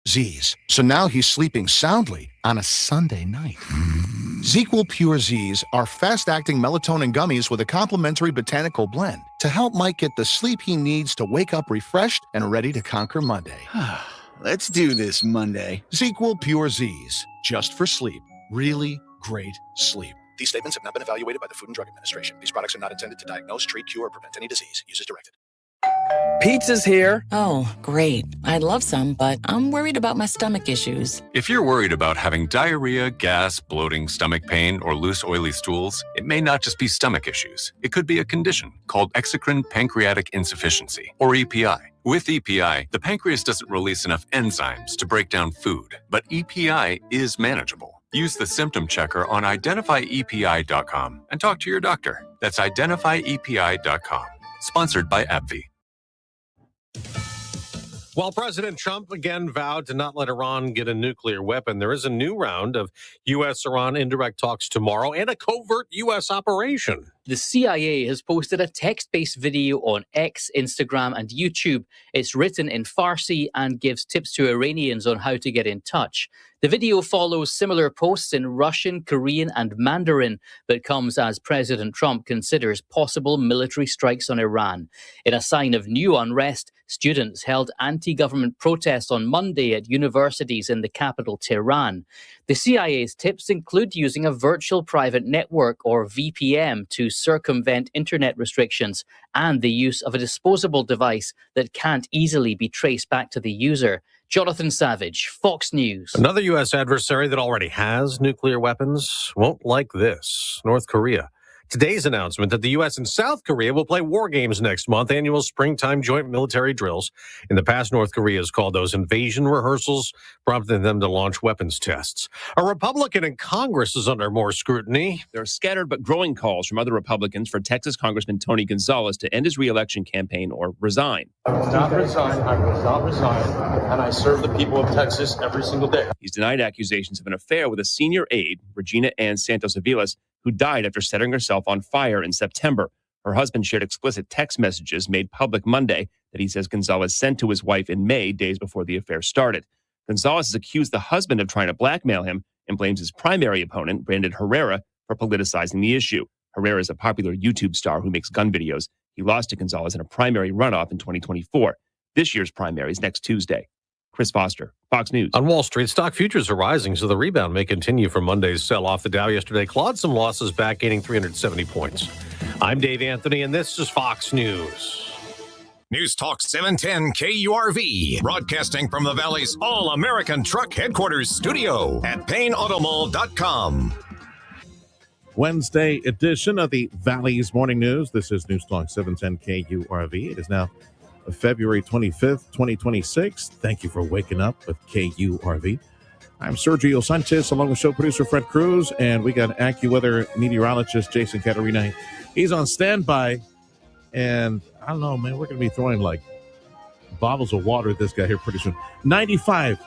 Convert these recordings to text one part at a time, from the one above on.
Z's. So now he's sleeping soundly on a Sunday night. ZzzQuil Pure Z's are fast-acting melatonin gummies with a complementary botanical blend to help Mike get the sleep he needs to wake up refreshed and ready to conquer Monday. Let's do this Monday. ZzzQuil Pure Z's, just for sleep. Really great sleep. These statements have not been evaluated by the Food and Drug Administration. These products are not intended to diagnose, treat, cure, or prevent any disease. Use as directed. Pizza's here. Oh, great. I'd love some, but I'm worried about my stomach issues. If you're worried about having diarrhea, gas, bloating, stomach pain, or loose, oily stools, it may not just be stomach issues. It could be a condition called exocrine pancreatic insufficiency, or EPI. With EPI, the pancreas doesn't release enough enzymes to break down food, but EPI is manageable. Use the symptom checker on identifyepi.com and talk to your doctor. That's identifyepi.com. Sponsored by AbbVie. While President Trump again vowed to not let Iran get a nuclear weapon, there is a new round of U.S.-Iran indirect talks tomorrow and a covert U.S. operation. The CIA has posted a text-based video on X, Instagram, and YouTube. It's written in Farsi and gives tips to Iranians on how to get in touch. The video follows similar posts in Russian, Korean, and Mandarin, but comes as President Trump considers possible military strikes on Iran. In a sign of new unrest, students held anti-government protests on Monday at universities in the capital, Tehran. The CIA's tips include using a virtual private network, or VPN, to circumvent internet restrictions, and the use of a disposable device that can't easily be traced back to the user. Jonathan Savage, Fox News. Another U.S. adversary that already has nuclear weapons won't like this. North Korea. Today's announcement that the U.S. and South Korea will play war games next month, annual springtime joint military drills. In the past, North Korea has called those invasion rehearsals, prompting them to launch weapons tests. A Republican in Congress is under more scrutiny. There are scattered but growing calls from other Republicans for Texas Congressman Tony Gonzalez to end his re-election campaign or resign. I will not resign. I will not resign. And I serve the people of Texas every single day. He's denied accusations of an affair with a senior aide, Regina Ann Santos Aviles, who died after setting herself on fire in September. Her husband shared explicit text messages made public Monday that he says Gonzalez sent to his wife in May, days before the affair started. Gonzalez has accused the husband of trying to blackmail him and blames his primary opponent, Brandon Herrera, for politicizing the issue. Herrera is a popular YouTube star who makes gun videos. He lost to Gonzalez in a primary runoff in 2024. This year's primary is next Tuesday. Chris Foster, Fox News. On Wall Street, stock futures are rising, so the rebound may continue from Monday's sell-off. The Dow yesterday clawed some losses back, gaining 370 points. I'm Dave Anthony, and this is Fox News. News Talk 710 KURV, broadcasting from the Valley's All-American Truck Headquarters studio at PayneAutomall.com. Wednesday edition of the Valley's Morning News. This is News Talk 710 KURV. It is now February 25th, 2026. Thank you for waking up with KURV. I'm Sergio Sanchez, along with show producer Fred Cruz, and we got AccuWeather meteorologist Jason Caterina. He's on standby, and I don't know, man, we're going to be throwing like bottles of water at this guy here pretty soon. 95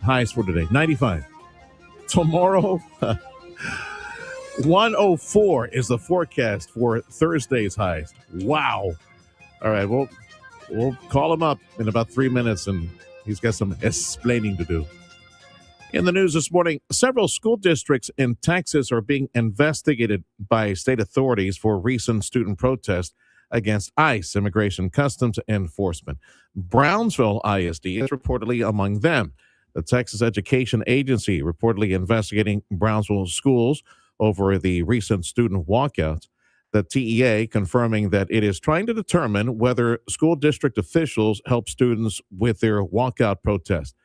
highs for today. 95. Tomorrow, 104 is the forecast for Thursday's highs. Wow. All right, well, we'll call him up in about 3 minutes, and he's got some explaining to do. In the news this morning, several school districts in Texas are being investigated by state authorities for recent student protests against ICE, Immigration Customs Enforcement. Brownsville ISD is reportedly among them. The Texas Education Agency reportedly investigating Brownsville schools over the recent student walkouts. The TEA confirming that it is trying to determine whether school district officials help students with their walkout protest.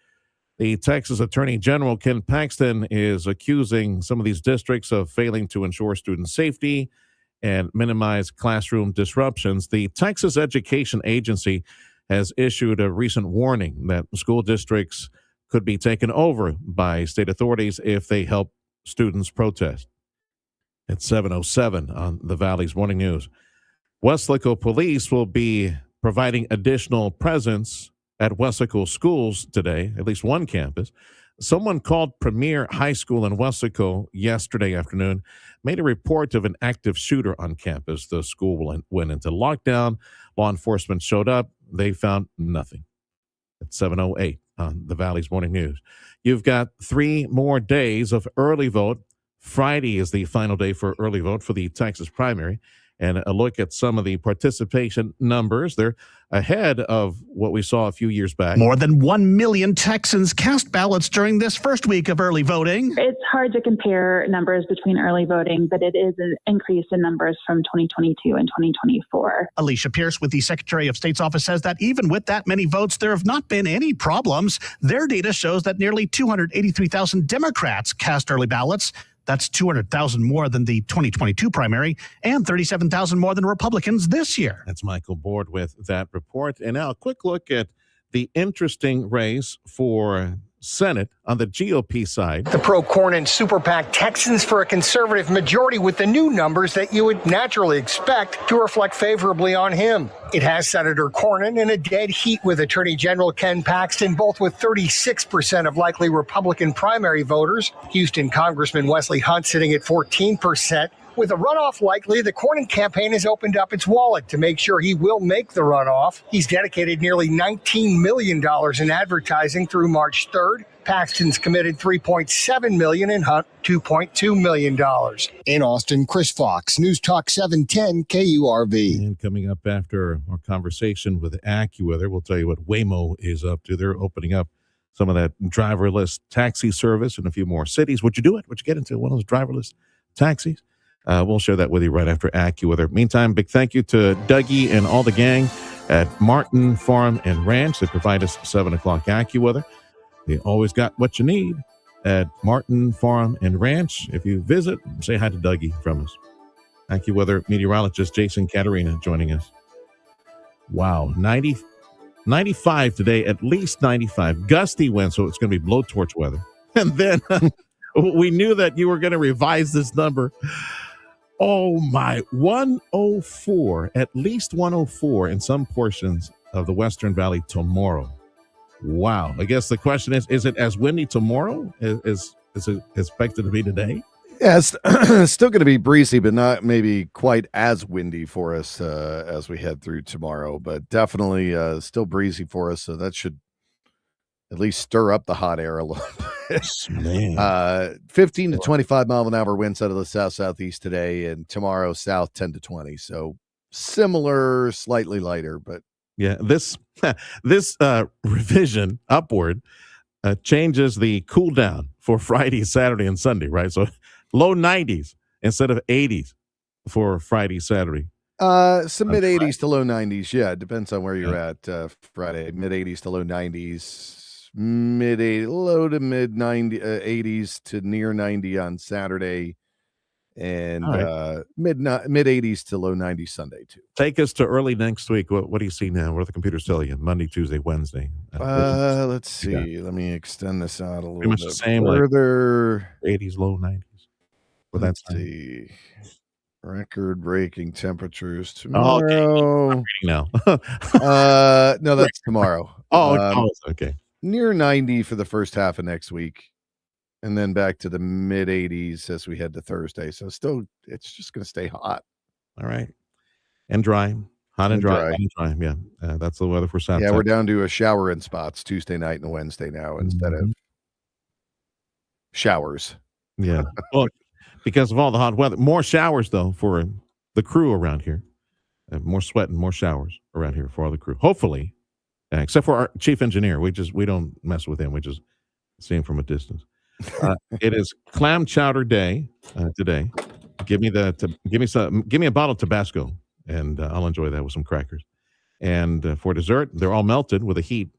The Texas Attorney General, Ken Paxton, is accusing some of these districts of failing to ensure student safety and minimize classroom disruptions. The Texas Education Agency has issued a recent warning that school districts could be taken over by state authorities if they help students protest. At 7:07 on the Valley's Morning News. Weslaco Police will be providing additional presence at Weslaco schools today, at least one campus. Someone called Premier High School in Weslaco yesterday afternoon, made a report of an active shooter on campus. The school went into lockdown. Law enforcement showed up. They found nothing. At 7:08 on the Valley's Morning News. You've got 3 more days of early vote. Friday is the final day for early vote for the Texas primary. And a look at some of the participation numbers. They're ahead of what we saw a few years back. More than 1 million Texans cast ballots during this first week of early voting. It's hard to compare numbers between early voting, but it is an increase in numbers from 2022 and 2024. Alicia Pierce with the Secretary of State's office says that even with that many votes, there have not been any problems. Their data shows that nearly 283,000 Democrats cast early ballots. That's 200,000 more than the 2022 primary and 37,000 more than Republicans this year. That's Michael Board with that report. And now a quick look at the interesting race for Senate on the GOP side. The pro-Cornyn super PAC Texans for a conservative majority with the new numbers that you would naturally expect to reflect favorably on him. It has Senator Cornyn in a dead heat with Attorney General Ken Paxton, both with 36% of likely Republican primary voters. Houston Congressman Wesley Hunt sitting at 14%. With a runoff likely, the Cornyn campaign has opened up its wallet to make sure he will make the runoff. He's dedicated nearly $19 million in advertising through March 3rd. Paxton's committed $3.7 million and Hunt $2.2 million. In Austin, Chris Fox, News Talk 710 KURV. And coming up after our conversation with AccuWeather, we'll tell you what Waymo is up to. They're opening up some of that driverless taxi service in a few more cities. Would you do it? Would you get into one of those driverless taxis? We'll share that with you right after AccuWeather. Meantime, big thank you to Dougie and all the gang at Martin Farm and Ranch. They provide us 7 o'clock AccuWeather. They always got what you need at Martin Farm and Ranch. If you visit, say hi to Dougie from us. AccuWeather meteorologist Jason Caterina joining us. Wow, 95 today, at least 95. Gusty wind, so it's going to be blowtorch weather. And then we knew that you were going to revise this number. Oh my, 104, at least 104 in some portions of the Western Valley tomorrow. Wow. I guess the question is it as windy tomorrow as it expected to be today? Yeah, it's still going to be breezy, but not maybe quite as windy for us as we head through tomorrow, but definitely still breezy for us. So that should at least stir up the hot air a little bit. 15 to 25 mile an hour winds out of the south-southeast today, and tomorrow south 10 to 20. So similar, slightly lighter, but yeah, this revision upward changes the cool down for Friday, Saturday, and Sunday, right? So low 90s instead of 80s for Friday, Saturday. Some mid 80s to low 90s. Yeah, it depends on where you're at. Friday, mid 80s to low 90s. Mid 80s, low to mid 80s to near 90 on Saturday, and mid 80s to low 90s Sunday too. Take us to early next week. What do you see now? What do the computers tell you? Monday, Tuesday, Wednesday. Let's see. Let me extend this out a little bit the same, further. Like 80s, low 90s. Well, let's see. Record-breaking temperatures tomorrow. I'm reading now. No, that's tomorrow. Okay. Near 90 for the first half of next week, and then back to the mid 80s as we head to Thursday. So still, it's just going to stay hot. All right. And dry. Hot and dry. Hot and dry. Yeah. That's the weather for Saturday. Yeah, we're down to a shower in spots Tuesday night and Wednesday now instead of showers. Yeah. Well, because of all the hot weather. More showers, though, for the crew around here. More sweat and more showers around here for all the crew. Hopefully. Except for our chief engineer, we don't mess with him. We just see him from a distance. It is clam chowder day today. Give me a bottle of Tabasco, and I'll enjoy that with some crackers. And for dessert, they're all melted with a heat.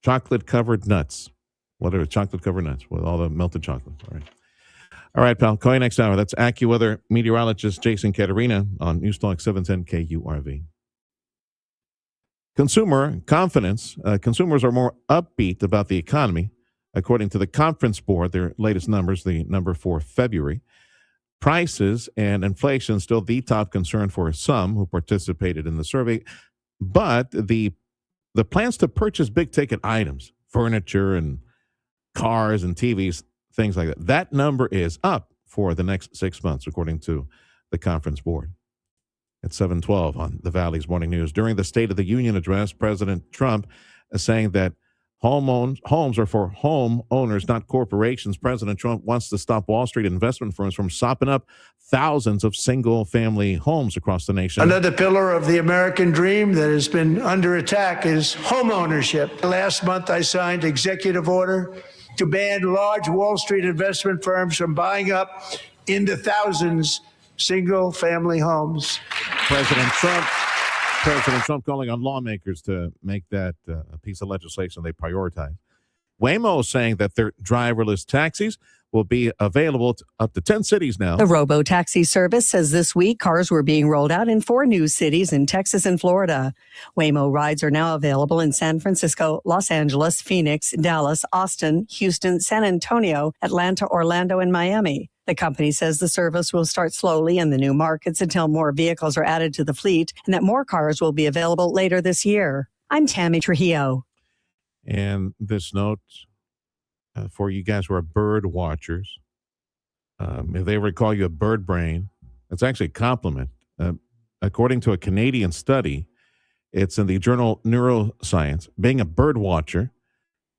Chocolate covered nuts, whatever chocolate covered nuts with all the melted chocolate. All right, pal. Call you next hour. That's AccuWeather meteorologist Jason Caterina on News Talk 710 KURV. Consumer confidence. Consumers are more upbeat about the economy, according to the Conference Board, their latest numbers, the number for February. Prices and inflation still the top concern for some who participated in the survey, but the plans to purchase big-ticket items, furniture and cars and TVs, things like that number is up for the next 6 months, according to the Conference Board. At 7:12 on the Valley's Morning News. During the State of the Union address, President Trump is saying that Homes are for home owners, not corporations. President Trump wants to stop Wall Street investment firms from sopping up thousands of single-family homes across the nation. Another pillar of the American dream that has been under attack is home ownership. Last month, I signed executive order to ban large Wall Street investment firms from buying up into thousands single-family homes. President Trump calling on lawmakers to make that a piece of legislation they prioritize. Waymo is saying that their driverless taxis will be available to up to 10 cities now. The robo-taxi service says this week cars were being rolled out in 4 new cities in Texas and Florida. Waymo rides are now available in San Francisco, Los Angeles, Phoenix, Dallas, Austin, Houston, San Antonio, Atlanta, Orlando, and Miami. The company says the service will start slowly in the new markets until more vehicles are added to the fleet and that more cars will be available later this year. I'm Tammy Trujillo. And this note for you guys who are bird watchers, if they ever call you a bird brain, it's actually a compliment. According to a Canadian study, it's in the journal Neuroscience, being a bird watcher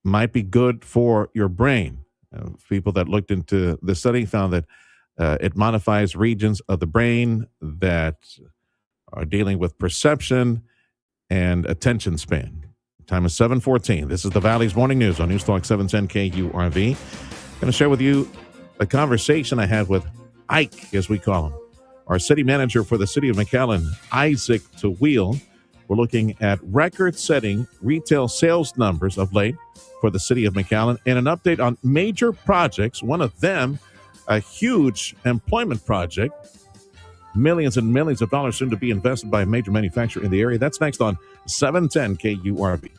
might be good for your brain. People that looked into the study found that it modifies regions of the brain that are dealing with perception and attention span. Time is 7:14. This is the Valley's Morning News on News Talk 710 KURV. I'm going to share with you a conversation I had with Ike, as we call him, our city manager for the city of McAllen, Isaac Tawil. We're looking at record-setting retail sales numbers of late for the city of McAllen and an update on major projects. One of them, a huge employment project, millions and millions of dollars soon to be invested by a major manufacturer in the area. That's next on 710 KURV.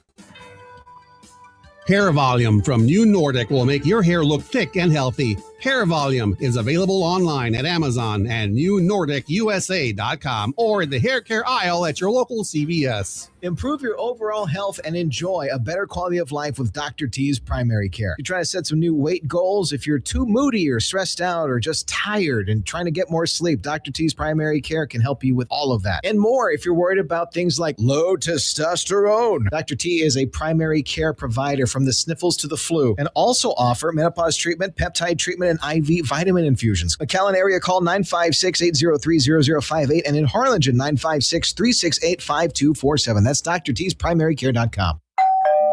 Hair Volume from New Nordic will make your hair look thick and healthy. Hair Volume is available online at Amazon and newnordicusa.com or in the hair care aisle at your local CVS. Improve your overall health and enjoy a better quality of life with Dr. T's Primary Care. You're trying to set some new weight goals. If you're too moody or stressed out or just tired and trying to get more sleep, Dr. T's Primary Care can help you with all of that and more. If you're worried about things like low testosterone, Dr. T is a primary care provider from the sniffles to the flu and also offer menopause treatment, peptide treatment, and IV vitamin infusions. McAllen area call 956-803-0058 and in Harlingen 956-368-5247. That's drt'sprimarycare.com.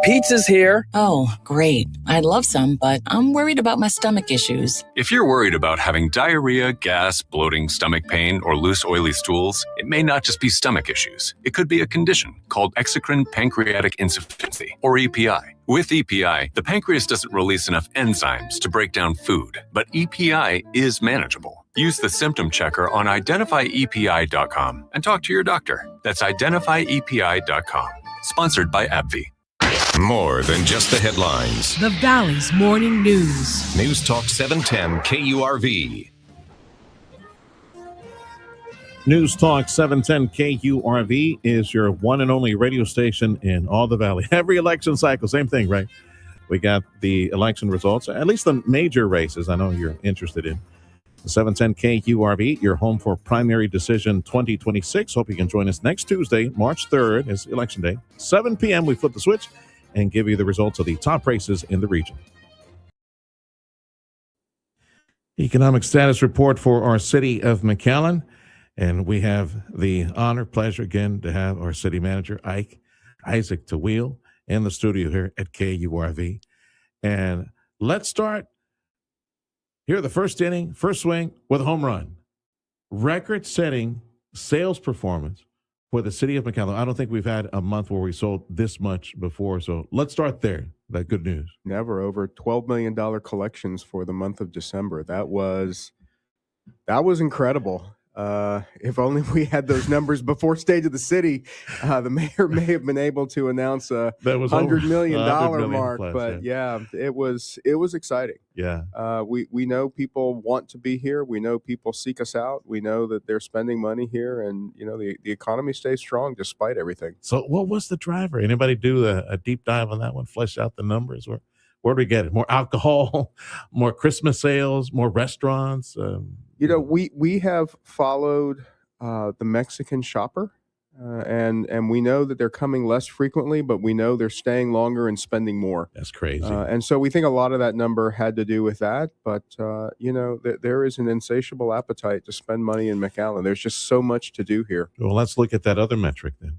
Pizza's here. Oh, great. I'd love some, but I'm worried about my stomach issues. If you're worried about having diarrhea, gas, bloating, stomach pain, or loose, oily stools, it may not just be stomach issues. It could be a condition called exocrine pancreatic insufficiency, or EPI. With EPI, the pancreas doesn't release enough enzymes to break down food, but EPI is manageable. Use the symptom checker on identifyepi.com and talk to your doctor. That's identifyepi.com. Sponsored by AbbVie. More than just the headlines. The Valley's Morning News. News Talk 710 KURV. News Talk 710 KURV is your one and only radio station in all the Valley. Every election cycle, same thing, right? We got the election results, at least the major races I know you're interested in. 710 KURV, your home for Primary Decision 2026. Hope you can join us next Tuesday, March 3rd, is Election Day. 7 p.m., we flip the switch and give you the results of the top races in the region. Economic status report for our city of McAllen. And we have the honor, pleasure again to have our city manager, Isaac Tawil, in the studio here at KURV. And let's start here, the first inning, first swing with a home run. Record-setting sales performance for the city of McAllen. I don't think we've had a month where we sold this much before. So let's start there. That good news. Never. Over $12 million collections for the month of December. That was incredible. If only we had those numbers before State of the City, the mayor may have been able to announce a $100 million mark. Plus, but yeah, it was exciting. Yeah. We know people want to be here. We know people seek us out. We know that they're spending money here, and the economy stays strong despite everything. So, what was the driver? Anybody do a deep dive on that one? Flesh out the numbers. Where do we get it? More alcohol, more Christmas sales, more restaurants. We have followed the Mexican shopper, and and we know that they're coming less frequently, but we know they're staying longer and spending more. That's crazy. And so we think a lot of that number had to do with that. But, there is an insatiable appetite to spend money in McAllen. There's just so much to do here. Well, let's look at that other metric then.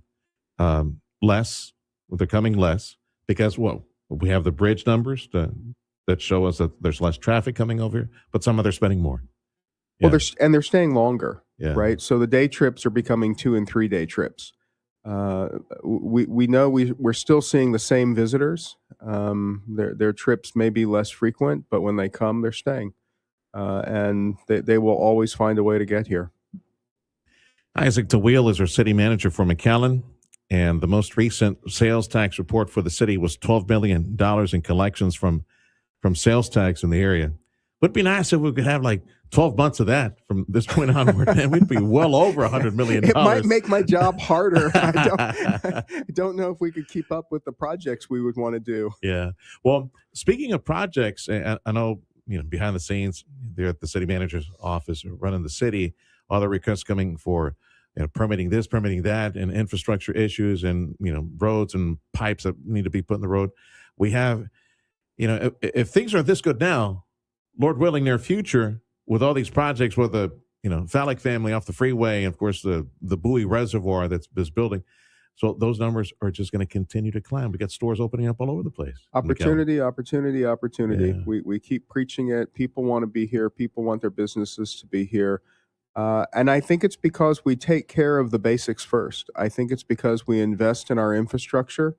They're coming less because, we have the bridge numbers that show us that there's less traffic coming over here, but some of they're spending more. Well, they're staying longer, Yeah. right? So the day trips are becoming 2 and 3 day trips. We know we're still seeing the same visitors. Their trips may be less frequent, but when they come, they're staying, and they will always find a way to get here. Isaac DeWiel is our city manager for McAllen, and the most recent sales tax report for the city was $12 million in collections from sales tax in the area. Would be nice if we could have like 12 months of that from this point onward, and we'd be well over $100 million. It might make my job harder. I don't know if we could keep up with the projects we would want to do. Yeah. Well, speaking of projects, I know, behind the scenes, they're at the city manager's office running the city, all the requests coming for permitting this, permitting that, and infrastructure issues, and roads and pipes that need to be put in the road. We have, if things are this good now, Lord willing, near future, with all these projects, with the phallic family off the freeway, and of course the Bowie Reservoir that's building, so those numbers are just going to continue to climb. We got stores opening up all over the place. Opportunity. Yeah. We keep preaching it. People want to be here. People want their businesses to be here. And I think it's because we take care of the basics first. I think it's because we invest in our infrastructure.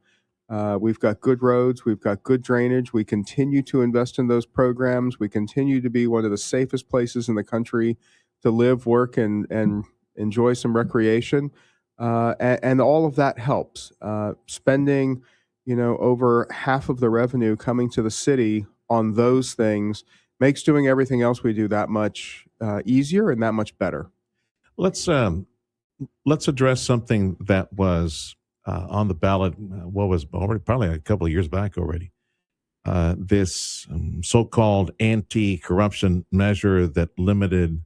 We've got good roads. We've got good drainage. We continue to invest in those programs. We continue to be one of the safest places in the country to live, work, and enjoy some recreation. And all of that helps. Spending, over half of the revenue coming to the city on those things makes doing everything else we do that much easier and that much better. Let's address something that was on the ballot. What was already probably a couple of years back already. This so-called anti-corruption measure that limited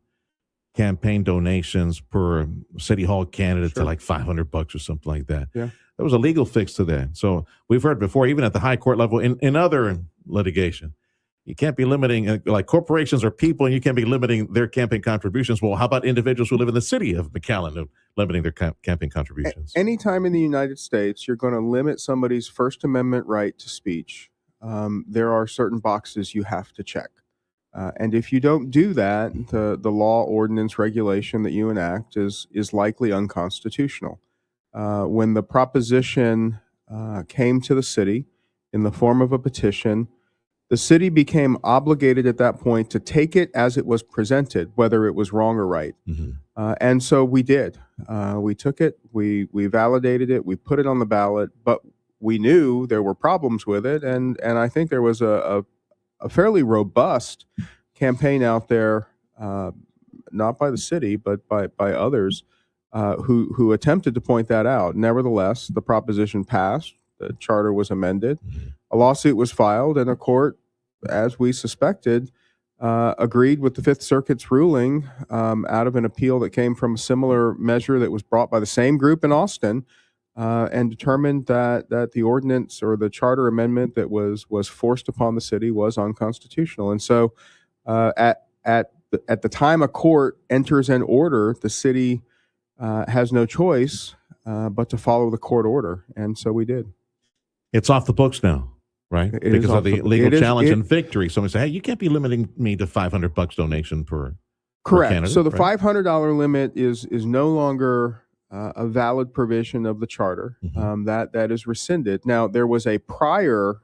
campaign donations per city hall candidate to like $500 or something like that. Yeah. There was a legal fix to that. So we've heard before, even at the high court level, in other litigation, you can't be limiting, like corporations or people, and you can't be limiting their campaign contributions. Well, how about individuals who live in the city of McAllen of limiting their campaign contributions? Anytime in the United States you're going to limit somebody's First Amendment right to speech, there are certain boxes you have to check. And if you don't do that, the law, ordinance, regulation that you enact is likely unconstitutional. When the proposition came to the city in the form of a petition, the city became obligated at that point to take it as it was presented, whether it was wrong or right. And so we did. We took it, we validated it, we put it on the ballot, but we knew there were problems with it. And I think there was a fairly robust campaign out there, not by the city, but by others who attempted to point that out. Nevertheless, the proposition passed, the charter was amended, a lawsuit was filed, and a court, as we suspected, agreed with the Fifth Circuit's ruling out of an appeal that came from a similar measure that was brought by the same group in Austin, and determined that the ordinance or the charter amendment that was forced upon the city was unconstitutional. And so at the time a court enters an order, the city has no choice but to follow the court order. And so we did. It's off the books now, right? Because of the legal challenge and victory. Someone say, hey, you can't be limiting me to $500 donation per candidate. So the right? $500 limit is no longer a valid provision of the charter. That is rescinded. Now, there was a prior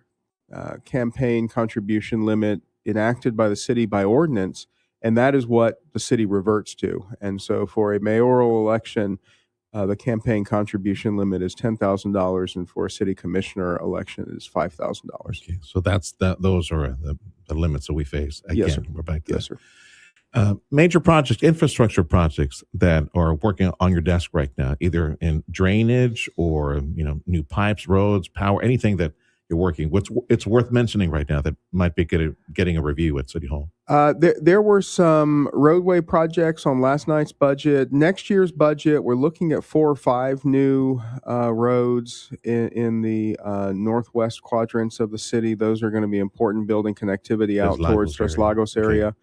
campaign contribution limit enacted by the city by ordinance, and that is what the city reverts to. And so for a mayoral election, the campaign contribution limit is $10,000, and for a city commissioner election, it is $5,000. Okay, so those are the limits that we face. Again, Yes, sir. We're back to Yes, that. sir. Major projects, infrastructure projects that are working on your desk right now, either in drainage or new pipes, roads, power, anything that you're working. It's worth mentioning right now that might be getting a review at City Hall? There were some roadway projects on last night's budget. Next year's budget, we're looking at 4 or 5 new roads in the northwest quadrants of the city. Those are going to be important, building connectivity out towards Tres Lagos area,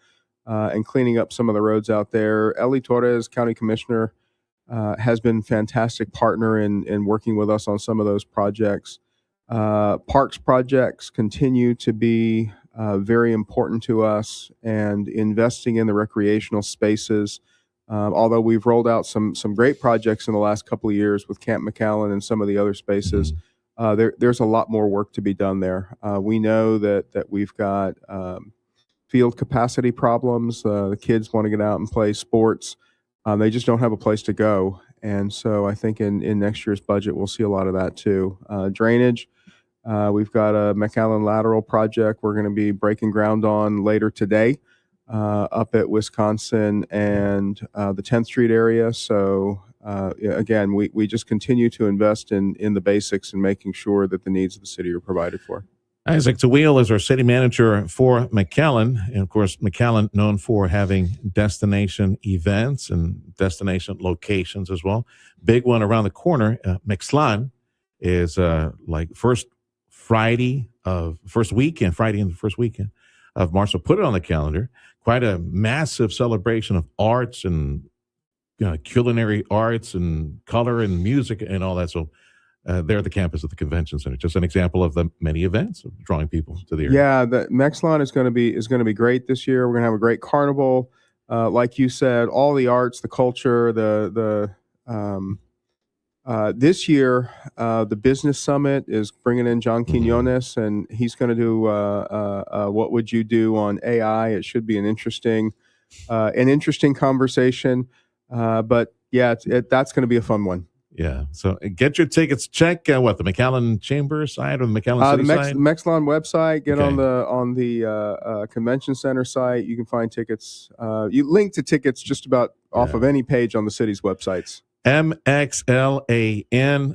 and cleaning up some of the roads out there. Eli Torres, County Commissioner, has been a fantastic partner in working with us on some of those projects. Parks projects continue to be very important to us, and investing in the recreational spaces. Although we've rolled out some great projects in the last couple of years with Camp McAllen and some of the other spaces, there's a lot more work to be done there. We know that we've got field capacity problems. The kids want to get out and play sports. They just don't have a place to go. And so I think in next year's budget, we'll see a lot of that too. Drainage. We've got a McAllen lateral project we're going to be breaking ground on later today up at Wisconsin and the 10th Street area. So again, we just continue to invest in the basics and making sure that the needs of the city are provided for. Isaac DeWiel is our city manager for McAllen. And of course, McAllen known for having destination events and destination locations as well. Big one around the corner, McAllen is like Friday in the first weekend of March. So put it on the calendar. Quite a massive celebration of arts and culinary arts and color and music and all that. So they're at the campus of the convention center. Just an example of the many events of drawing people to the area. Yeah, the McAllen is going to be great this year. We're going to have a great carnival, like you said, all the arts, the culture, this year, the business summit is bringing in John Quinones, and he's going to do what would you do on AI. It should be an interesting conversation. But yeah, that's going to be a fun one. Yeah. So get your tickets. Check the McAllen Chamber site or the McAllen City site? The McAllen website. Get on the convention center site. You can find tickets. You link to tickets just about off of any page on the city's websites. MXLAN,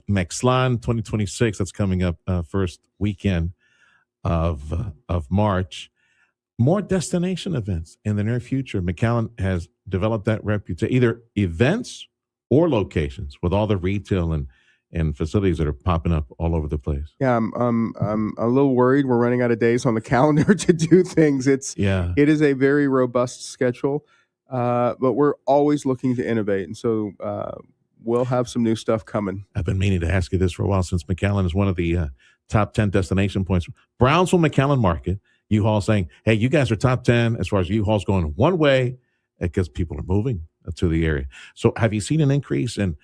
McAllen 2026. That's coming up first weekend of March. More destination events in the near future. McAllen has developed that reputation, either events or locations, with all the retail and facilities that are popping up all over the place. Yeah, I'm a little worried. We're running out of days on the calendar to do things. It is a very robust schedule, but we're always looking to innovate, and so we'll have some new stuff coming. I've been meaning to ask you this for a while, since McAllen is one of the top 10 destination points. Brownsville McAllen Market, U-Haul saying, hey, you guys are top 10 as far as U-Haul's going one way because people are moving to the area. So have you seen an increase in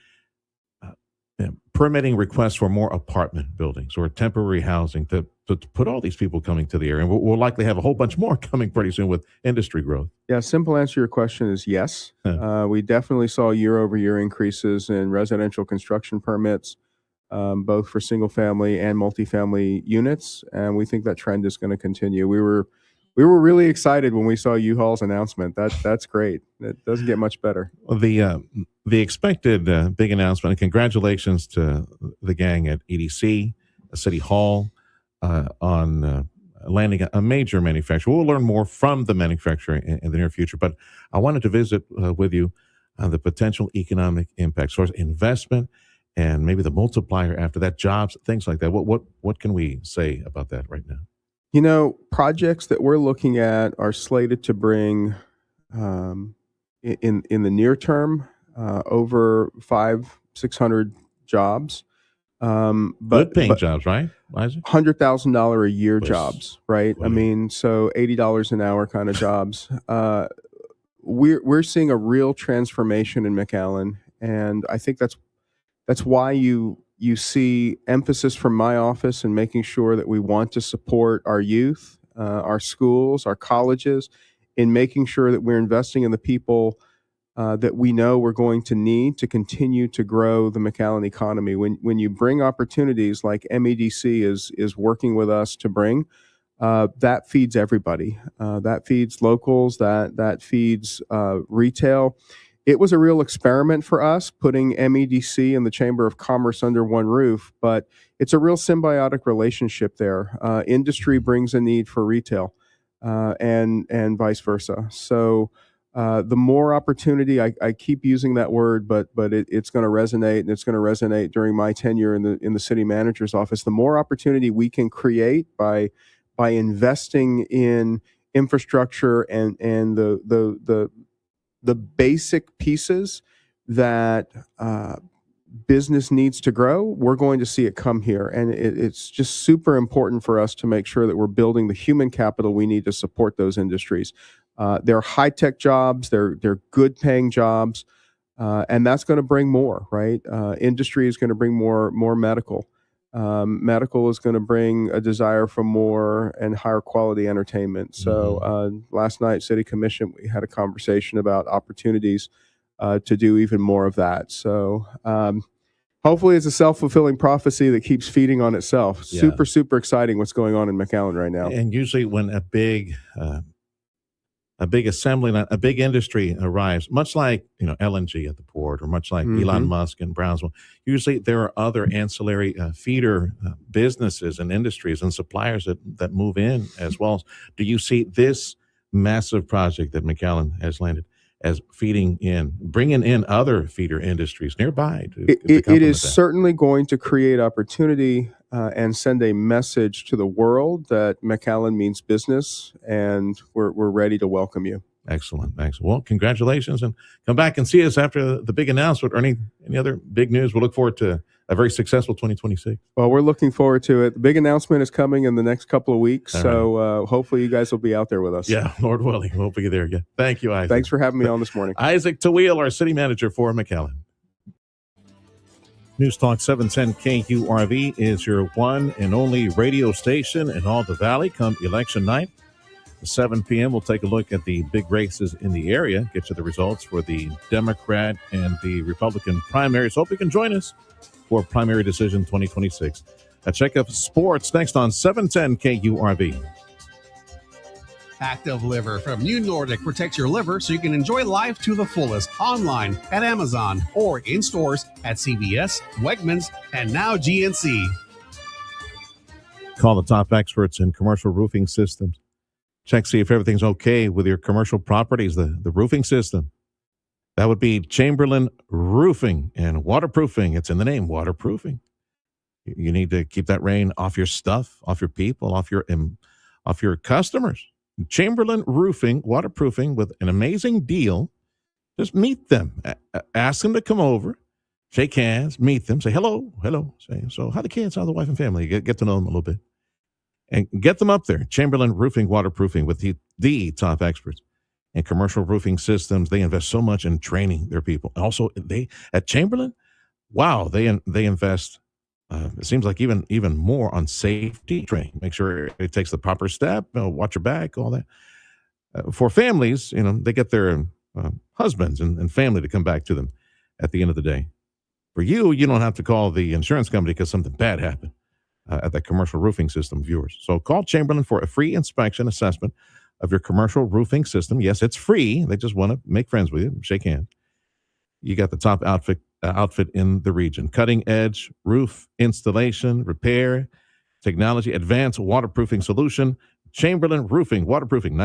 permitting requests for more apartment buildings or temporary housing to put all these people coming to the area? And we'll likely have a whole bunch more coming pretty soon with industry growth. Yeah, simple answer to your question is yes. We definitely saw year-over-year increases in residential construction permits, both for single-family and multifamily units, and we think that trend is going to continue. We were really excited when we saw U-Haul's announcement. That's great. It doesn't get much better. Well, the expected big announcement, and congratulations to the gang at EDC, City Hall, on landing a major manufacturer. We'll learn more from the manufacturer in the near future, but I wanted to visit with you the potential economic impact, so as investment and maybe the multiplier after that, jobs, things like that. What can we say about that right now? You know, projects that we're looking at are slated to bring in the near term over 500-600 jobs. Good paying jobs, right? $100,000 a year jobs, right? I mean, so $80 an hour kind of jobs. We're seeing a real transformation in McAllen, and I think that's why you see emphasis from my office in making sure that we want to support our youth, our schools, our colleges, in making sure that we're investing in the people that we know we're going to need to continue to grow the McAllen economy. When you bring opportunities like MEDC is working with us to bring, that feeds everybody. That feeds locals, that feeds retail. it was a real experiment for us, putting MEDC and the Chamber of Commerce under one roof, but it's a real symbiotic relationship there. Industry brings a need for retail, and vice versa. So the more opportunity, I keep using that word, but it's going to resonate, and it's going to resonate during my tenure in the city manager's office. The more opportunity we can create by investing in infrastructure and the basic pieces that business needs to grow, we're going to see it come here. And it's just super important for us to make sure that we're building the human capital we need to support those industries. They're high-tech jobs, they're good paying jobs, and that's going to bring more, right? Industry is going to bring more medical. Medical is going to bring a desire for more and higher quality entertainment. So last night, City Commission, we had a conversation about opportunities to do even more of that. So hopefully it's a self-fulfilling prophecy that keeps feeding on itself. Yeah. Super exciting what's going on in McAllen right now. And usually when a big assembly line, a big industry arrives, much like LNG at the port, or much like Elon Musk in Brownsville. Usually there are other ancillary feeder businesses and industries and suppliers that move in as well. Do you see this massive project that McAllen has landed as bringing in other feeder industries nearby? It is certainly going to create opportunity and send a message to the world that McAllen means business, and we're ready to welcome you. Excellent. Well, congratulations, and come back and see us after the big announcement or any other big news. We'll look forward to a very successful 2026. Well, we're looking forward to it. The big announcement is coming in the next couple of weeks, so hopefully you guys will be out there with us. Yeah, Lord willing, we'll be there again. Thank you, Isaac. Thanks for having me on this morning. Isaac Tawil, our city manager for McAllen. News Talk 710 KURV is your one and only radio station in all the Valley come election night. At 7 p.m., we'll take a look at the big races in the area, get you the results for the Democrat and the Republican primaries. Hope you can join us for Primary Decision 2026. Check out sports next on 710 KURV. Active Liver from New Nordic protects your liver so you can enjoy life to the fullest online at Amazon or in stores at CVS, Wegmans, and now GNC. Call the top experts in commercial roofing systems. Check, see if everything's okay with your commercial properties, the roofing system. That would be Chamberlain Roofing and Waterproofing. It's in the name, waterproofing. You need to keep that rain off your stuff, off your people, off your customers. Chamberlain Roofing, Waterproofing, with an amazing deal. Just meet them. Ask them to come over, shake hands, meet them, say hello. Say, so how the kids, how the wife and family? Get to know them a little bit. And get them up there. Chamberlain Roofing, Waterproofing with the top experts in commercial roofing systems. They invest so much in training their people. Also, they at Chamberlain, wow, they invest. It seems like even more on safety training. Make sure it takes the proper step. Watch your back, all that. For families, they get their husbands and family to come back to them at the end of the day. For you don't have to call the insurance company because something bad happened at that commercial roofing system of yours. So call Chamberlain for a free inspection assessment of your commercial roofing system. Yes, it's free. They just want to make friends with you, shake hands. You got the top outfit in the region. Cutting edge roof installation, repair, technology, advanced waterproofing solution. Chamberlain Roofing, Waterproofing,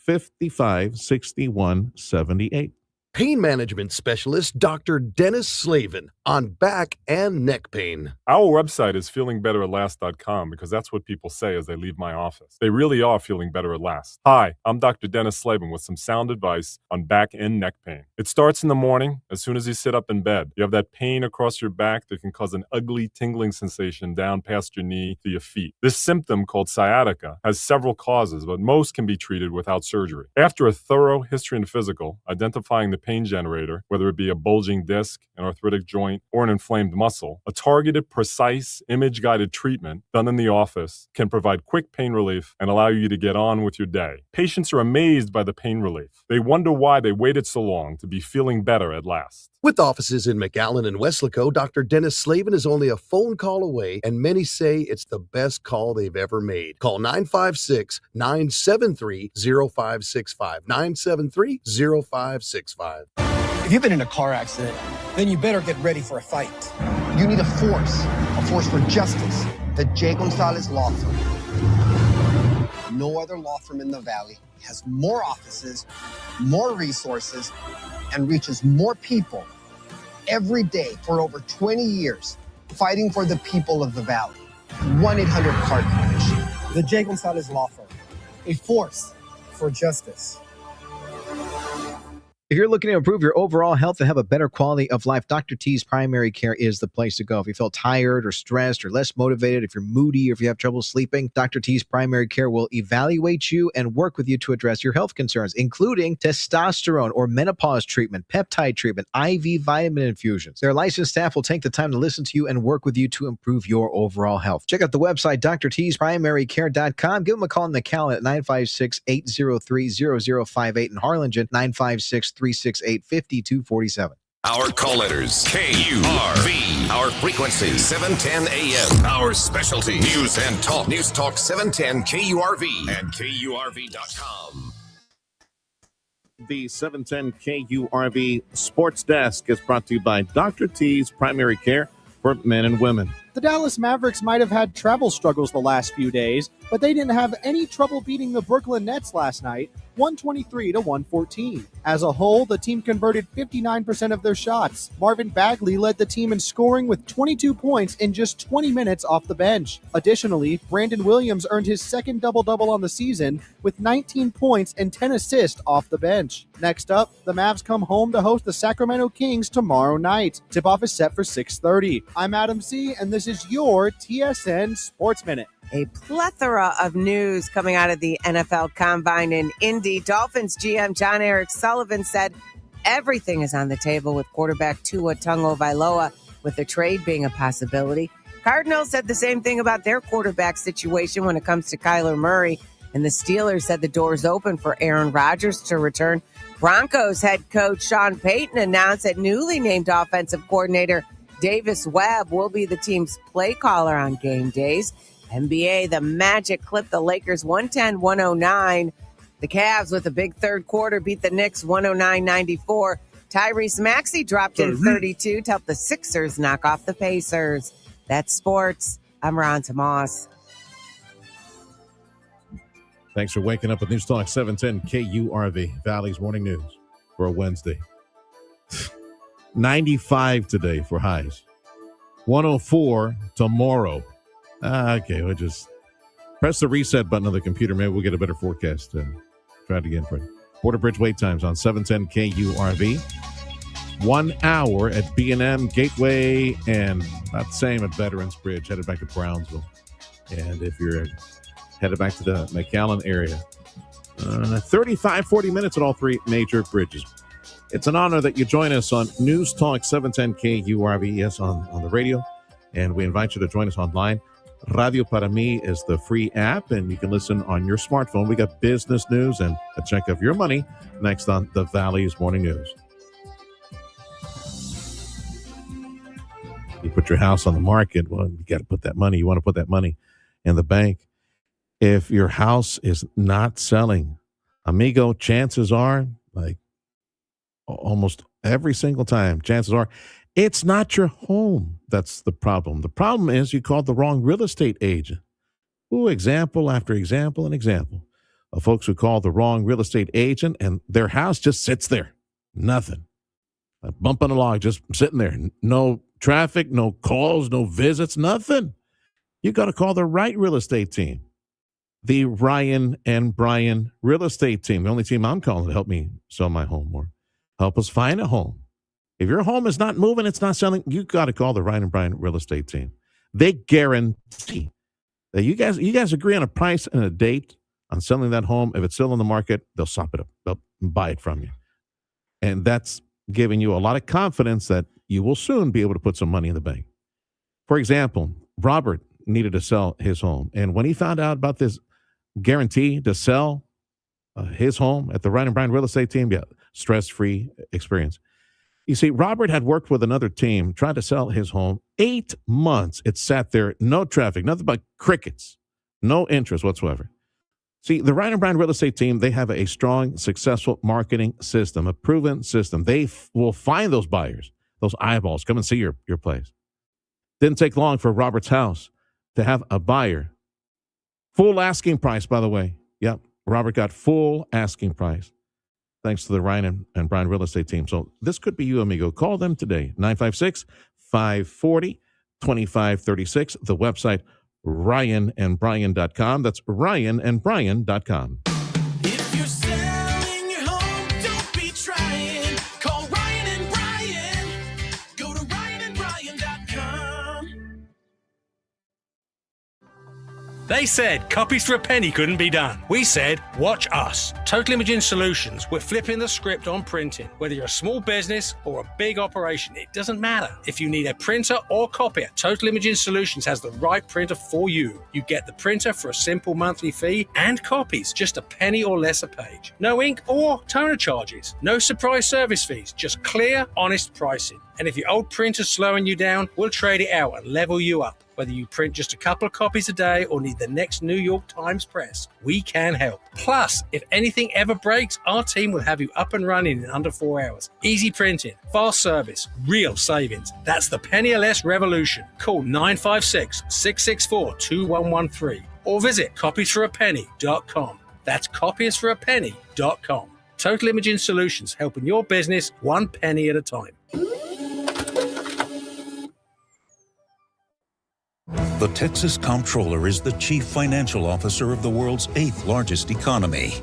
956-655-6178. Pain management specialist Dr. Dennis Slavin on back and neck pain. Our website is feelingbetteratLast.com because that's what people say as they leave my office. They really are feeling better at last. Hi, I'm Dr. Dennis Slavin with some sound advice on back and neck pain. It starts in the morning as soon as you sit up in bed. You have that pain across your back that can cause an ugly tingling sensation down past your knee to your feet. This symptom, called sciatica, has several causes, but most can be treated without surgery. After a thorough history and physical, identifying the pain generator, whether it be a bulging disc, an arthritic joint, or an inflamed muscle, a targeted, precise, image-guided treatment done in the office can provide quick pain relief and allow you to get on with your day. Patients are amazed by the pain relief. They wonder why they waited so long to be feeling better at last. With offices in McAllen and Weslaco, Dr. Dennis Slavin is only a phone call away, and many say it's the best call they've ever made. Call 956-973-0565. 973-0565. If you've been in a car accident, then you better get ready for a fight. You need a force for justice. The J. Gonzalez Law Firm. No other law firm in the Valley has more offices, more resources, and reaches more people every day for over 20 years, fighting for the people of the Valley. 1-800-CAR Coverage. The J. Gonzalez Law Firm. A force for justice. If you're looking to improve your overall health and have a better quality of life, Dr. T's Primary Care is the place to go. If you feel tired or stressed or less motivated, if you're moody or if you have trouble sleeping, Dr. T's Primary Care will evaluate you and work with you to address your health concerns, including testosterone or menopause treatment, peptide treatment, IV vitamin infusions. Their licensed staff will take the time to listen to you and work with you to improve your overall health. Check out the website, drtsprimarycare.com. Give them a call in McAllen at 956-803-0058 in Harlingen, 956-368-5247. Our call letters, KURV. Our frequency, 710 AM. Our specialty, news and talk. News Talk 710 KURV and KURV.com. The 710 KURV Sports Desk is brought to you by Dr. T's Primary Care for Men and Women. The Dallas Mavericks might have had travel struggles the last few days, but they didn't have any trouble beating the Brooklyn Nets last night, 123-114. As a whole, the team converted 59% of their shots. Marvin Bagley led the team in scoring with 22 points in just 20 minutes off the bench. Additionally, Brandon Williams earned his second double-double on the season with 19 points and 10 assists off the bench. Next up, the Mavs come home to host the Sacramento Kings tomorrow night. Tip-off is set for 6:30. I'm Adam C., and this is your TSN Sports Minute. A plethora of news coming out of the NFL Combine in Indy. Dolphins GM John Eric Sullivan said everything is on the table with quarterback Tua Tagovailoa, with the trade being a possibility. Cardinals said the same thing about their quarterback situation when it comes to Kyler Murray. And the Steelers said the door's open for Aaron Rodgers to return. Broncos head coach Sean Payton announced that newly named offensive coordinator Davis Webb will be the team's play caller on game days. NBA, the Magic clipped the Lakers 110-109. The Cavs, with a big third quarter, beat the Knicks 109-94. Tyrese Maxey dropped in 32 to help the Sixers knock off the Pacers. That's sports. I'm Ron Tomas. Thanks for waking up with News Talk 710 KURV, Valley's Morning News for a Wednesday. 95 today for highs. 104 tomorrow. Okay, we'll just press the reset button on the computer. Maybe we'll get a better forecast. Try it again for you. Border Bridge wait times on 710 KURV. 1 hour at B&M Gateway, and about the same at Veterans Bridge, headed back to Brownsville. And if you're headed back to the McAllen area, 40 minutes at all three major bridges. It's an honor that you join us on News Talk 710 KURV, yes, on the radio. And we invite you to join us online. Radio Para Mi is the free app, and you can listen on your smartphone. We got business news and a check of your money next on the Valley's Morning News. You put your house on the market, well, you got to put that money. You want to put that money in the bank. If your house is not selling, amigo, chances are, like almost every single time, chances are, it's not your home that's the problem. The problem is you called the wrong real estate agent. Ooh, example after example and example of folks who call the wrong real estate agent and their house just sits there. Nothing. A bump on the log, just sitting there. No traffic, no calls, no visits, nothing. You got to call the right real estate team. The Ryan and Brian real estate team. The only team I'm calling to help me sell my home or help us find a home. If your home is not moving, it's not selling, you got to call the Ryan and Brian real estate team. They guarantee that you guys agree on a price and a date on selling that home. If it's still on the market, they'll sop it up. They'll buy it from you. And that's giving you a lot of confidence that you will soon be able to put some money in the bank. For example, Robert needed to sell his home. And when he found out about this guarantee to sell his home at the Ryan and Brian real estate team, stress-free experience. You see, Robert had worked with another team trying to sell his home. 8 months it sat there, no traffic, nothing but crickets, no interest whatsoever. See, the Ryan and Bryan real estate team, they have a strong, successful marketing system, a proven system. They will find those buyers, those eyeballs, come and see your place. Didn't take long for Robert's house to have a buyer. Full asking price, by the way. Yep, Robert got full asking price thanks to the Ryan and Bryan real estate team. So this could be you, amigo. Call them today, 956-540-2536. The website, ryanandbryan.com. That's ryanandbryan.com. If you're selling your home, don't be trying. Call Ryan and Bryan. Go to ryanandbryan.com. They said copies for a penny couldn't be done. We said, watch us. Total Imaging Solutions. We're flipping the script on printing. Whether you're a small business or a big operation, it doesn't matter. If you need a printer or copier, Total Imaging Solutions has the right printer for you. You get the printer for a simple monthly fee and copies, just a penny or less a page. No ink or toner charges. No surprise service fees, just clear, honest pricing. And if your old printer's slowing you down, we'll trade it out and level you up. Whether you print just a couple of copies a day or need the next New York Times press, we can help. Plus, if anything ever breaks, our team will have you up and running in under 4 hours. Easy printing, fast service, real savings. That's the penny or less revolution. Call 956-664-2113 or visit copiesforapenny.com. That's copiesforapenny.com. Total Imaging Solutions, helping your business one penny at a time. The Texas Comptroller is the chief financial officer of the world's 8th largest economy.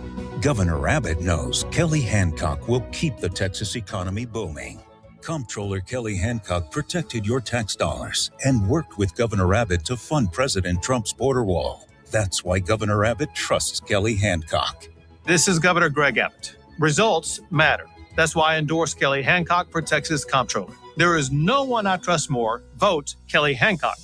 Governor Abbott knows Kelly Hancock will keep the Texas economy booming. Comptroller Kelly Hancock protected your tax dollars and worked with Governor Abbott to fund President Trump's border wall. That's why Governor Abbott trusts Kelly Hancock. This is Governor Greg Abbott. Results matter. That's why I endorse Kelly Hancock for Texas Comptroller. There is no one I trust more. Vote Kelly Hancock.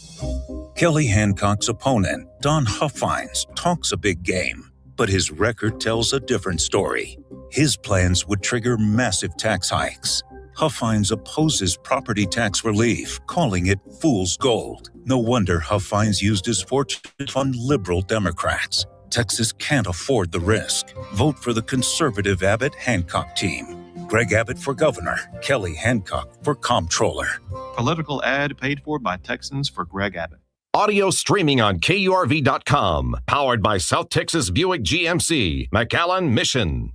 Kelly Hancock's opponent, Don Huffines, talks a big game, but his record tells a different story. His plans would trigger massive tax hikes. Huffines opposes property tax relief, calling it fool's gold. No wonder Huffines used his fortune to fund liberal Democrats. Texas can't afford the risk. Vote for the conservative Abbott-Hancock team. Greg Abbott for governor, Kelly Hancock for comptroller. Political ad paid for by Texans for Greg Abbott. Audio streaming on KURV.com. Powered by South Texas Buick GMC, McAllen Mission.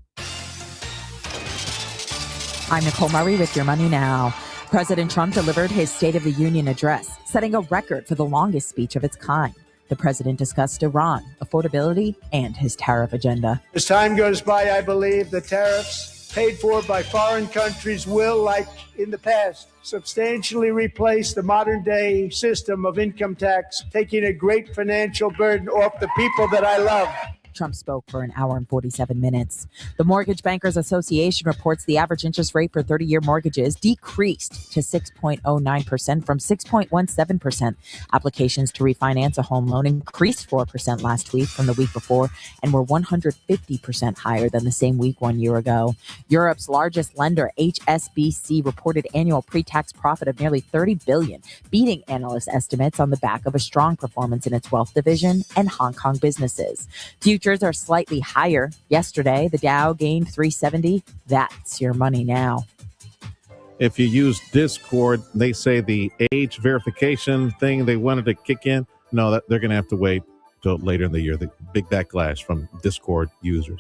I'm Nicole Murray with Your Money Now. President Trump delivered his State of the Union address, setting a record for the longest speech of its kind. The president discussed Iran, affordability, and his tariff agenda. As time goes by, I believe the tariffs paid for by foreign countries will, like in the past, substantially replace the modern-day system of income tax, taking a great financial burden off the people that I love. Trump spoke for an hour and 47 minutes. The Mortgage Bankers Association reports the average interest rate for 30-year mortgages decreased to 6.09% from 6.17%. Applications to refinance a home loan increased 4% last week from the week before and were 150% higher than the same week 1 year ago. Europe's largest lender, HSBC, reported annual pre-tax profit of nearly $30 billion, beating analyst estimates on the back of a strong performance in its wealth division and Hong Kong businesses. Futures are slightly higher. Yesterday, the Dow gained 370. That's your money now. If you use Discord, they say the age verification thing they wanted to kick in. No, that they're going to have to wait till later in the year. The big backlash from Discord users.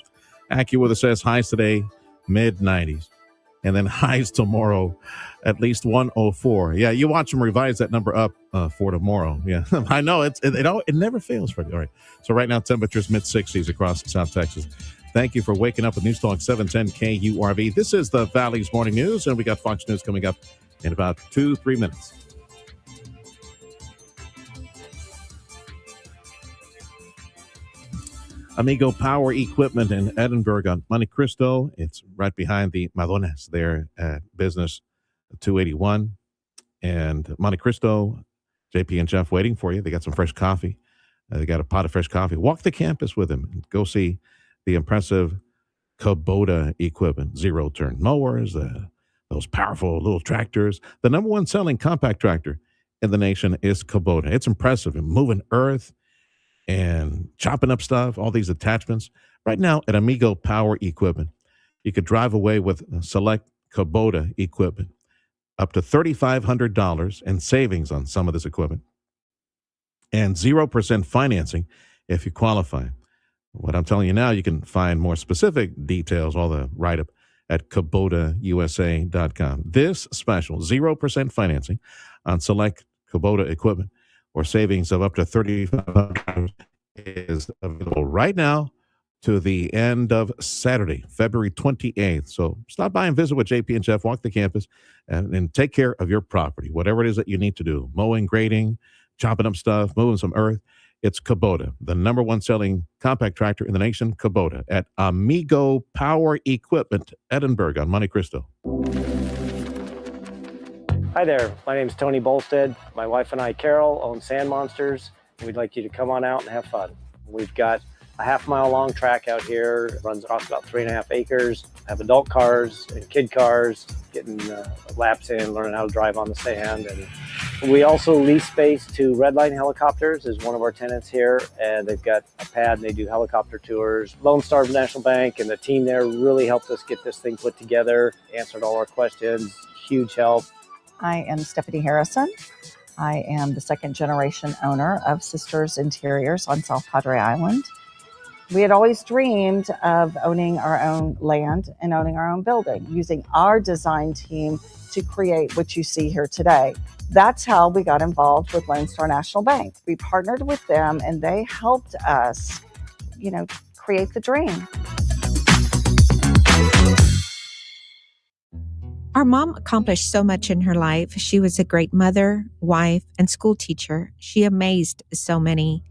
AccuWeather says highs today, mid-90s. And then highs tomorrow, at least 104. Yeah, you watch them revise that number up for tomorrow. Yeah, I know it never fails for you. All right. So right now, temperatures mid-60s across South Texas. Thank you for waking up with News Talk 710 KURV. This is the Valley's Morning News, and we got Fox News coming up in about 2-3 minutes. Amigo Power Equipment in Edinburgh on Monte Cristo. It's right behind the Madonas there at Business 281. And Monte Cristo, JP and Jeff waiting for you. They got some fresh coffee. They got a pot of fresh coffee. Walk the campus with them. Go see the impressive Kubota equipment. Zero-turn mowers, those powerful little tractors. The number one selling compact tractor in the nation is Kubota. It's impressive in moving earth and chopping up stuff, all these attachments. Right now at Amigo Power Equipment, you could drive away with select Kubota equipment, up to $3,500 in savings on some of this equipment, and 0% financing if you qualify. What I'm telling you now, you can find more specific details, all the write-up at KubotaUSA.com. This special 0% financing on select Kubota equipment or savings of up to $3,500 is available right now to the end of Saturday, February 28th. So stop by and visit with JP and Jeff, walk the campus, and take care of your property, whatever it is that you need to do, mowing, grading, chopping up stuff, moving some earth. It's Kubota, the number one selling compact tractor in the nation, Kubota, at Amigo Power Equipment, Edinburgh on Monte Cristo. Hi there, my name is Tony Bolstead. My wife and I, Carol, own Sand Monsters. We'd like you to come on out and have fun. We've got a half-mile long track out here. It runs across about 3.5 acres. Have adult cars and kid cars, getting laps in, learning how to drive on the sand. And we also lease space to Redline Helicopters is one of our tenants here, and they've got a pad and they do helicopter tours. Lone Star National Bank and the team there really helped us get this thing put together, answered all our questions, huge help. I am Stephanie Harrison. I am the second generation owner of Sisters Interiors on South Padre Island. We had always dreamed of owning our own land and owning our own building, using our design team to create what you see here today. That's how we got involved with Lone Star National Bank. We partnered with them and they helped us, create the dream. Our mom accomplished so much in her life. She was a great mother, wife, and school teacher. She amazed so many.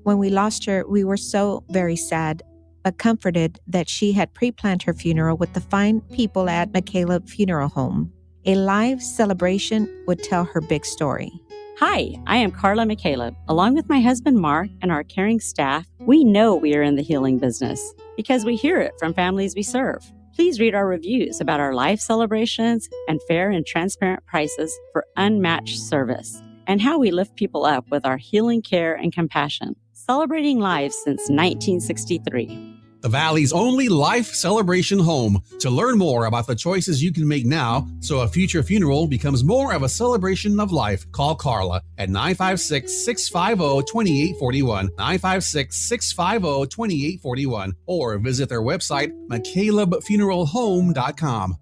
When we lost her, we were so very sad, but comforted that she had pre-planned her funeral with the fine people at McAllen Funeral Home. A live celebration would tell her big story. Hi, I am Carla McAllen. Along with my husband Mark and our caring staff, we know we are in the healing business because we hear it from families we serve. Please read our reviews about our life celebrations and fair and transparent prices for unmatched service, and how we lift people up with our healing care and compassion. Celebrating life since 1963. The Valley's only life celebration home. To learn more about the choices you can make now so a future funeral becomes more of a celebration of life, call Carla at 956-650-2841, 956-650-2841, or visit their website, McCalebFuneralHome.com.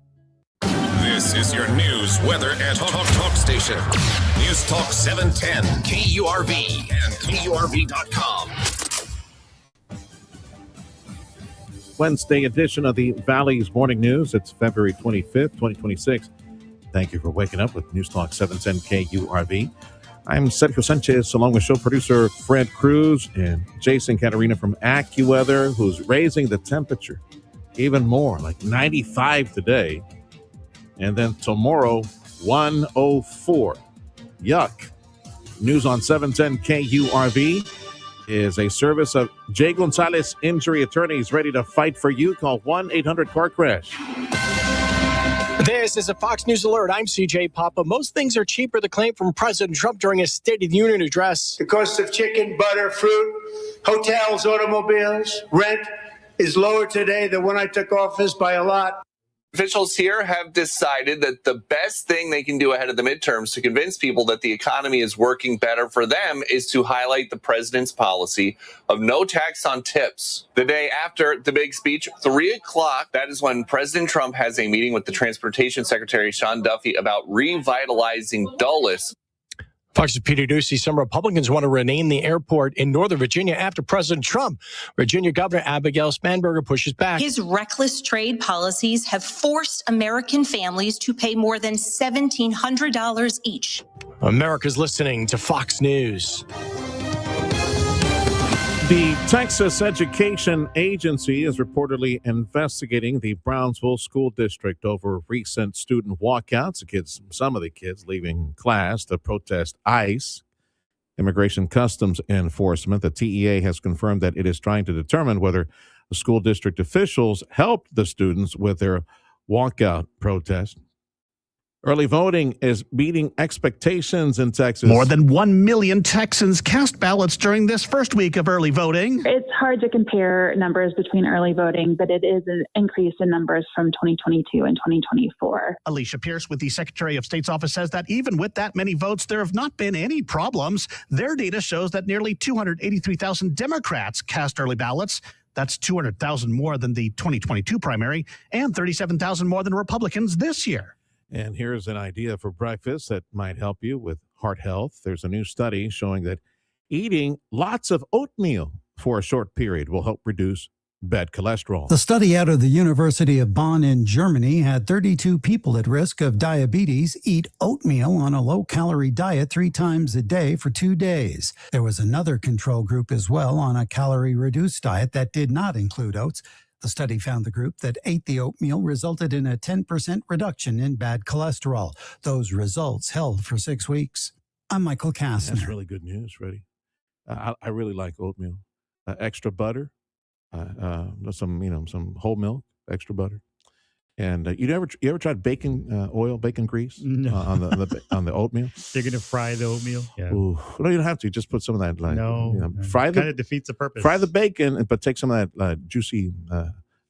This is your news, weather, and talk station. News Talk 710, KURV, and KURV.com. Wednesday edition of the Valley's Morning News. It's February 25th, 2026. Thank you for waking up with News Talk 710 KURV. I'm Sergio Sanchez, along with show producer Fred Cruz and Jason Catarina from AccuWeather, who's raising the temperature even more, like 95 today. And then tomorrow, 104. Yuck. News on 710 KURV is a service of Jay Gonzalez Injury Attorneys, ready to fight for you. Call 1-800-CAR-CRASH. This is a Fox News Alert. I'm CJ Papa. Most things are cheaper, the claim from President Trump during his State of the Union address. The cost of chicken, butter, fruit, hotels, automobiles, rent is lower today than when I took office by a lot. Officials here have decided that the best thing they can do ahead of the midterms to convince people that the economy is working better for them is to highlight the president's policy of no tax on tips. The day after the big speech, 3 o'clock, that is when President Trump has a meeting with the Transportation Secretary Sean Duffy about revitalizing Dulles. Fox's Peter Ducey. Some Republicans want to rename the airport in Northern Virginia after President Trump. Virginia Governor Abigail Spanberger pushes back. His reckless trade policies have forced American families to pay more than $1,700 each. America's listening to Fox News. The Texas Education Agency is reportedly investigating the Brownsville School District over recent student walkouts. Some of the kids leaving class to protest ICE. Immigration Customs Enforcement, the TEA, has confirmed that it is trying to determine whether the school district officials helped the students with their walkout protest. Early voting is beating expectations in Texas. More than 1 million Texans cast ballots during this first week of early voting. It's hard to compare numbers between early voting, but it is an increase in numbers from 2022 and 2024. Alicia Pierce with the Secretary of State's office says that even with that many votes, there have not been any problems. Their data shows that nearly 283,000 Democrats cast early ballots. That's 200,000 more than the 2022 primary and 37,000 more than Republicans this year. And here's an idea for breakfast that might help you with heart health. There's a new study showing that eating lots of oatmeal for a short period will help reduce bad cholesterol. The study out of the University of Bonn in Germany had 32 people at risk of diabetes eat oatmeal on a low-calorie diet 3 times a day for 2 days. There was another control group as well on a calorie-reduced diet that did not include oats. The study found the group that ate the oatmeal resulted in a 10% reduction in bad cholesterol. Those results held for 6 weeks. I'm Michael Kastner. That's really good news, Reddy. I really like oatmeal. Extra butter, some whole milk, extra butter. And you ever tried bacon oil, bacon grease on the oatmeal? You're gonna fry the oatmeal? Yeah. Ooh. No, you don't have to. Just put some of that. Fry it kind of defeats the purpose. Fry the bacon, but take some of that juicy.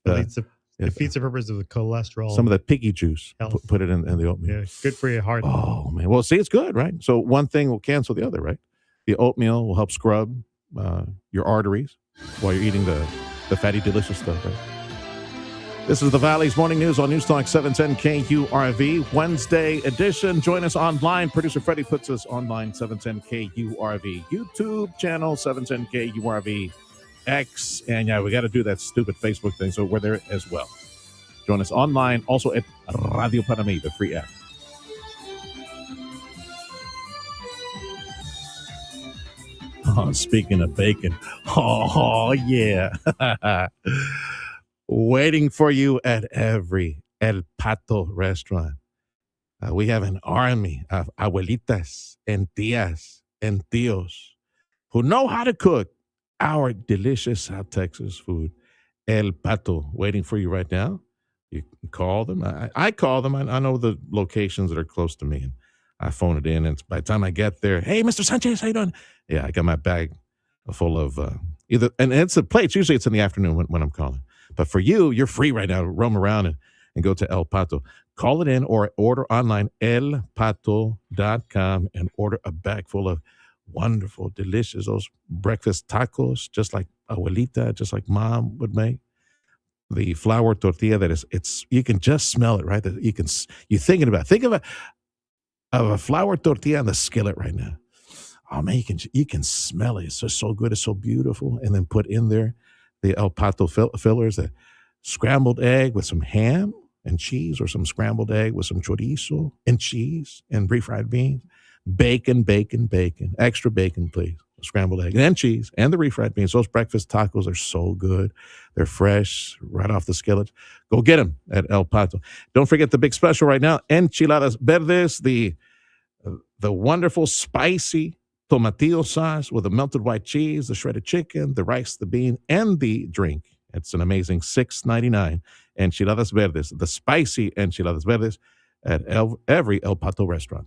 Defeats the purpose of the cholesterol. Some of that piggy juice. Put it in the oatmeal. Yeah, good for your heart. Oh man. Well, see, it's good, right? So one thing will cancel the other, right? The oatmeal will help scrub your arteries while you're eating the fatty, delicious stuff, right? This is the Valley's Morning News on News Talk 710 KURV, Wednesday edition. Join us online. Producer Freddie puts us online, 710 KURV. YouTube channel, 710 KURV. X. And yeah, we got to do that stupid Facebook thing, so we're there as well. Join us online, also at Radio Panamí, the free app. Oh, speaking of bacon. Oh, yeah. Waiting for you at every El Pato restaurant. We have an army of abuelitas and tías and tíos who know how to cook our delicious South Texas food. El Pato, waiting for you right now. You can call them. I call them. I know the locations that are close to me, and I phone it in. And by the time I get there, hey, Mr. Sanchez, how you doing? Yeah, I got my bag full of either, and it's the plates. Usually it's in the afternoon when I'm calling. But for you, you're free right now to roam around and go to El Pato. Call it in or order online, elpato.com, and order a bag full of wonderful, delicious, those breakfast tacos, just like abuelita, just like mom would make. The flour tortilla it's you can just smell it, right? You're thinking about it. Think of a flour tortilla on the skillet right now. Oh man, you can smell it. It's just so good. It's so beautiful. And then put in there the El Pato fillers, a scrambled egg with some ham and cheese, or some scrambled egg with some chorizo and cheese and refried beans. Bacon, extra bacon, please. Scrambled egg and cheese and the refried beans. Those breakfast tacos are so good. They're fresh, right off the skillet. Go get them at El Pato. Don't forget the big special right now, enchiladas verdes, the wonderful spicy tomatillo sauce with the melted white cheese, the shredded chicken, the rice, the bean, and the drink. It's an amazing $6.99 enchiladas verdes, the spicy enchiladas verdes at every El Pato restaurant.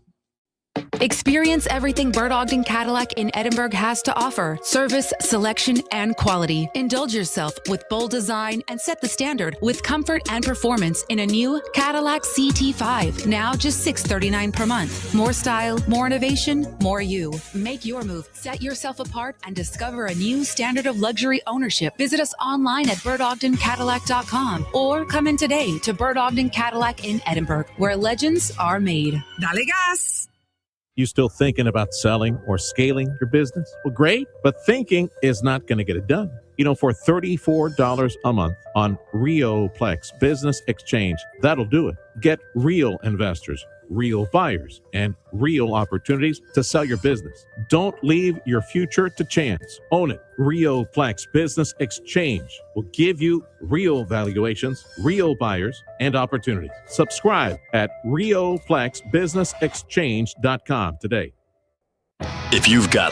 Experience everything Bert Ogden Cadillac in Edinburgh has to offer. Service, selection, and quality. Indulge yourself with bold design and set the standard with comfort and performance in a new Cadillac CT5. Now just $639 per month. More style, more innovation, more you. Make your move. Set yourself apart and discover a new standard of luxury ownership. Visit us online at BertOgdenCadillac.com or come in today to Bert Ogden Cadillac in Edinburgh, where legends are made. Dale gas! You still thinking about selling or scaling your business? Well, great, but thinking is not going to get it done. You know, for $34 a month on RioPlex Business Exchange, that'll do it. Get real investors, real buyers, and real opportunities to sell your business. Don't leave your future to chance. Own it. RioPlex Business Exchange will give you real valuations, real buyers, and opportunities. Subscribe at RioPlexBusinessExchange.com today. If you've got